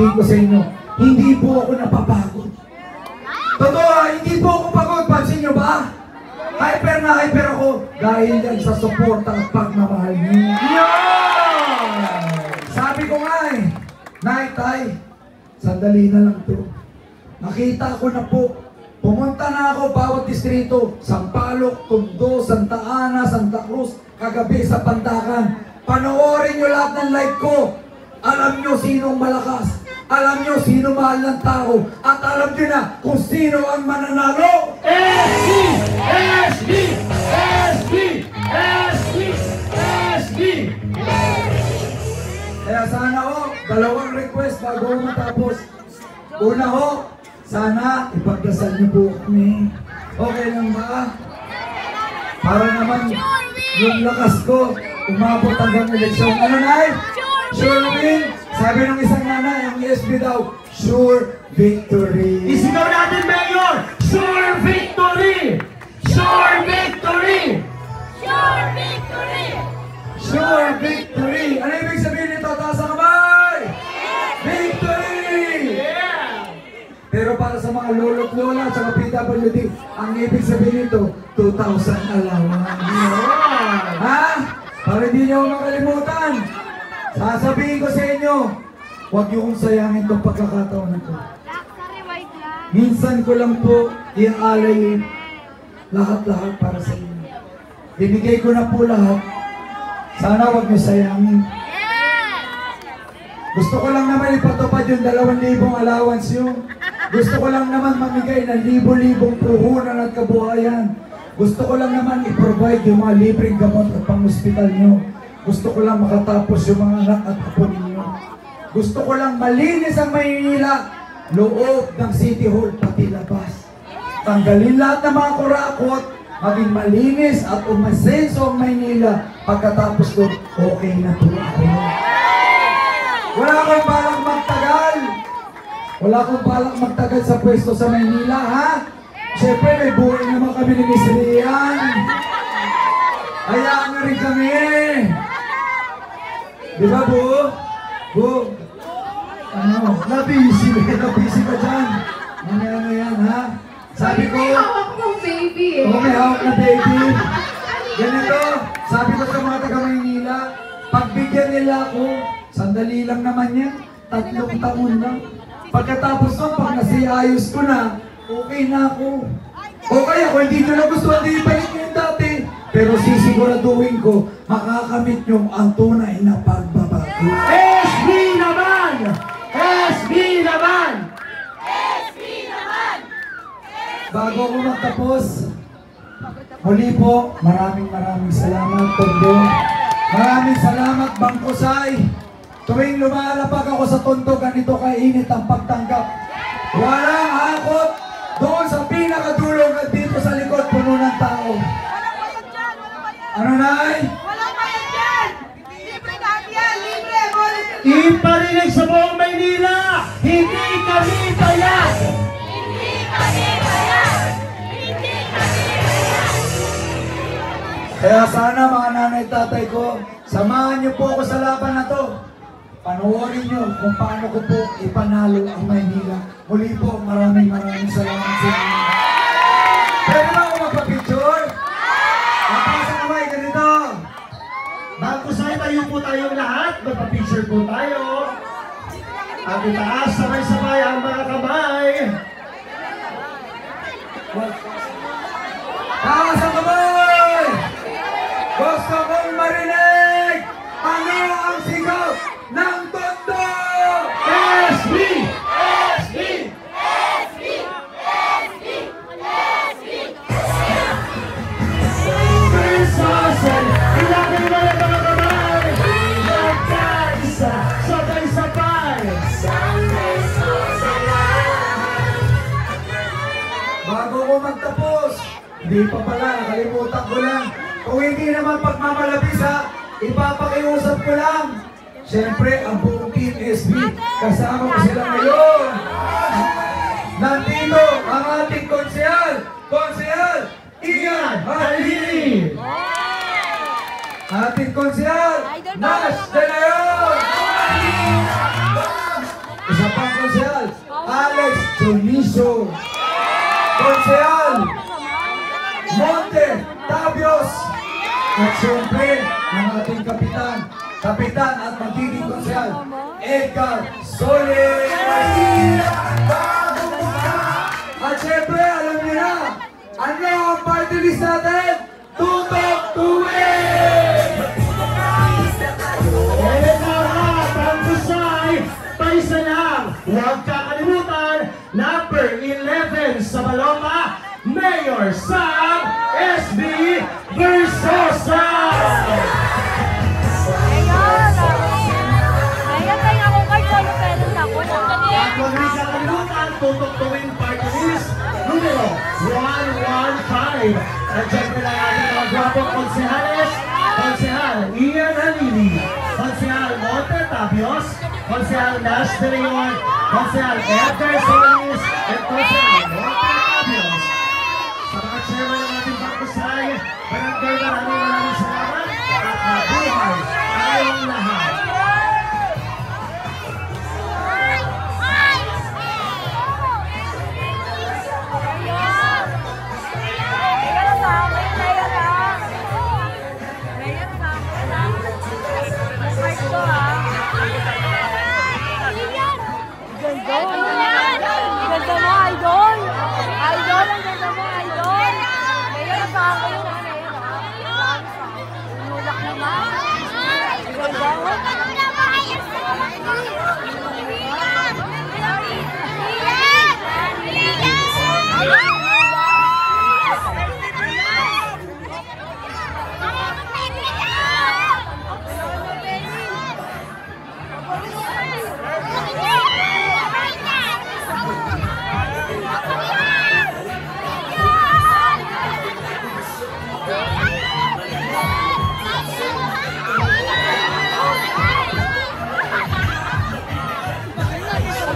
sasabihin ko sa inyo, hindi po ako napapagod. Totoo, hindi po ako pagod. Pansin nyo ba? Hyper na hyper ako dahil yan sa suporta at pagmamahal niyo. Sabi ko nga Nay, Tay, sandali na lang to. Nakita ko na po. Pumunta na ako bawat distrito. Sampaloc, Tondo, Santa Ana, Santa Cruz, kagabi sa Pandakan. Panoorin nyo lahat ng live ko. Alam nyo sinong malakas. Alam nyo sino mahal ng tao. At alam nyo na kung sino ang mananalo. SB! SB! SB! SB! SB! Kaya sana dalawang request bago matapos. Una sana ipagdasal niyo po kami. Okay lang ba? Para naman yung lakas ko umabot hanggang eleksyon. Ano Nay? Sure win? Sabi ng isang nanay, ang ESB daw, sure victory. Isigaw natin, Mayor! Sure victory! Sure victory! Sure victory! Sure victory! Ano ibig sabihin nito? Taas ang kamay! Victory! Pero para sa mga lolo't lola at saka PWD, ang ibig sabihin nito, 2,000 allowance. Ha? Para hindi niyo makalimutan. Sasabihin ko sa inyo, huwag niyo kong sayangin itong pagkakataon ito. Minsan ko lang po iaalay lahat-lahat para sa inyo. Binigay ko na po lahat. Sana huwag niyo sayangin. Gusto ko lang naman ipatupad yung 2,000 allowance yung. Gusto ko lang naman mamigay ng libo-libong puhunan at kabuhayan. Gusto ko lang naman i-provide yung mga libreng gamot at pang-hospital nyo. Gusto ko lang makatapos yung mga anak at apo ninyo. Gusto ko lang malinis ang Maynila, loob ng City Hall, pati labas. Tanggalin lahat ng mga kurakot, maging malinis at umasenso ang Maynila. Pagkatapos doon, okay na po ako. Wala akong balak magtagal. Wala akong balak magtagal sa pwesto sa Maynila, ha? Siyempre, may buhay naman kami ni Miss Rian. Hayaan na rin kami. Di ba, Bu? Bu? Ano? Nabisi ka dyan. Mamaya na yan, ha? Sabi ko... May hawak mong baby eh. Oo, may hawak na baby. Ganito, sabi ko sa mga taga Maynila, pagbigyan nila ako, sandali lang naman yan, 3 taon lang. Pagkatapos nun, pag nasiayos ko na, okay na ako. Okay ako, hindi nyo na gusto, hindi balik nyo yung dati. Pero sisiguraduhin ko, makakamit nyo ang tunay na pagbabago. SB naman! SB naman! SB naman! Bago ako magtapos, muli po, maraming salamat, Tondo. Maraming salamat, Bangkusay. Tuwing lumalapag ako sa Tondo, ganito kainit ang pagtanggap. Walang hakot doon sa pinakadulong at dito sa likod, puno ng tao. Ano, Nay? Walang bayad yan! Libre lahat yan! Libre! Iparinig sa buong Maynila! Hindi kami bayad! Hindi kami bayad! Hindi kami bayad! Kaya sana mga nanay tatay ko, samahan niyo po ako sa laban na to. Panoorin niyo kung paano ko po ipanalo ang Maynila. Muli po, maraming salamat sa inyo. Pwede ba ako magpa-picture? Magpasa kamay, ganito. Bangkusay, tayo po tayong lahat. Magpa-picture po tayo. At itaas, sabay-sabay ang mga kamay. Taas ang kamay! Gusto kong marinig! Ano ang sigaw ng Tondo? SB! SB! SB! SB! SB! Krisosan! Ilagay mo yung mga kamay! Magkaisa! Sabay-sabay! Bago ko magtapos, hindi pa pala, nakalimutan ko lang. Kung hindi naman pagmamalabis ha, ipapakiusap ko lang. Siyempre, ang buong Team SB, kasama ko sila ngayon. Nandito ang ating konsehal, Ian Halili. Ating konsehal, Nash De Leon. Isa pa, Alex Joniso, Konsehal Monte Tabios, at siyempre ang ating kapitan at magiging konsehal, Edgar Solis. At siyempre, alam niyo na, ano ang party list natin? Tutok to win! Ang kusay, paisa lang. Huwag kakalimutan, number 11 sa Balota, Mayor Sam SB Versosa. Ayun tayo ako card ko yung parents ako na. At huwag rin kakalimutan, tutok to win party list, numero 115. At syempre lang ating mga gwapong konsehales, Konsehal Ian Halili, Konsehal Monte Tabios, Konsehal Nash De Leon, Konsehal Edgar Solis, at Konsehal Monte Tabios. Sa mga chairman ng ating pagkusay, maraming salamat at mabuhay tayong lahat. Ganda mo, idol! Idol, ang ganda mo, idol! Ngayon, nasahan ko yun, Nulak naman. Ganda mo.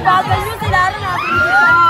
Bagal yun, sila rin natin.